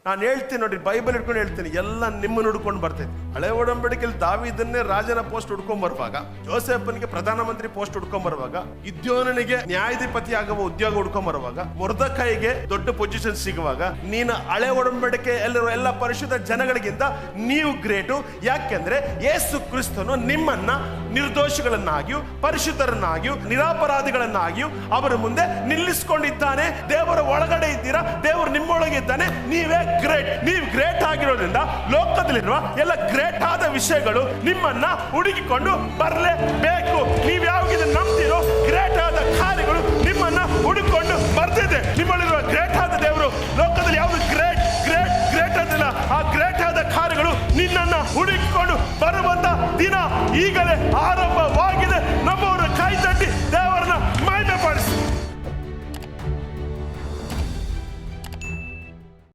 ನಾನು ಹೇಳ್ತೀನಿ ನೋಡಿ, ಬೈಬಲ್ ಹಿಡ್ಕೊಂಡು ಹೇಳ್ತೀನಿ, ಎಲ್ಲ ನಿಮ್ಮನ್ನು ಹುಡ್ಕೊಂಡು ಬರ್ತೈತಿ. ಹಳೆ ಒಡಂಬಡಿಕೆಯಲ್ಲಿ ದಾವೀದನ್ನೇ ರಾಜನ ಪೋಸ್ಟ್ ಹುಡ್ಕೊಂಡ್ ಬರುವಾಗ, ಜೋಸೆಫನಿಗೆ ಪ್ರಧಾನಮಂತ್ರಿ ಪೋಸ್ಟ್ ಹುಡ್ಕೊಂಡ್ ಬರುವಾಗ, ಗಿದ್ಯೋನನಿಗೆ ನ್ಯಾಯಾಧಿಪತಿ ಆಗುವ ಉದ್ಯೋಗ ಹುಡ್ಕೊಂಡ್ ಬರುವಾಗ, ಮೊರ್ದೆಕೈಗೆ ದೊಡ್ಡ ಪೊಸಿಷನ್ ಸಿಗುವಾಗ, ನೀನು ಹಳೆ ಒಡಂಬಡಿಕೆ ಎಲ್ಲ ಪರಿಶುದ್ಧ ಜನಗಳಿಗಿಂತ ನೀವು ಗ್ರೇಟು. ಯಾಕೆಂದ್ರೆ ಯೇಸು ಕ್ರಿಸ್ತನು ನಿಮ್ಮನ್ನ ನಿರ್ದೋಷಿಗಳನ್ನಾಗಿಯೂ ಪರಿಶುದ್ಧರನ್ನಾಗಿಯೂ ನಿರಾಪರಾಧಿಗಳನ್ನಾಗಿಯೂ ಅವರ ಮುಂದೆ ನಿಲ್ಲಿಸಿಕೊಂಡಿದ್ದಾನೆ. ದೇವರ ಒಳಗಡೆ ಇದ್ದೀರಾ, ದೇವರು ನಿಮ್ಮೊಳಗೆ ಇದ್ದಾನೆ. ನೀವೇ ಗ್ರೇಟ್. ನೀವು ಗ್ರೇಟ್ ಆಗಿರೋದ್ರಿಂದ ಲೋಕದಲ್ಲಿರುವ ಎಲ್ಲ ಗ್ರೇಟ್ ಆದ ವಿಷಯಗಳು ನಿಮ್ಮನ್ನ ಹುಡುಕಿಕೊಂಡು ಬರಲೇಬೇಕು. ನೀವು ಯಾವಾಗ ಇದನ್ನು ನಂಬ್ತೀರೋ, ಗ್ರೇಟ್ ಆದ ಕಾರ್ಯಗಳು ನಿಮ್ಮನ್ನ ಹುಡುಕಿಕೊಂಡು ಬರ್ತಿದೆ. ನಿಮ್ಮಲ್ಲಿರುವ ಗ್ರೇಟ್ ಆದ ದೇವರು ಲೋಕದಲ್ಲಿ ಯಾವುದು ಗ್ರೇಟ್ ಗ್ರೇಟ್ ಗ್ರೇಟ್ ಅಂತಿಲ್ಲ. ಆ ಗ್ರೇಟ್ ಆದ ಕಾರ್ಯಗಳು ನಿನ್ನನ್ನ ಹುಡುಕಿಕೊಂಡು ಬರುವಂತ ದಿನ ಈಗಲೇ ಆರಂಭ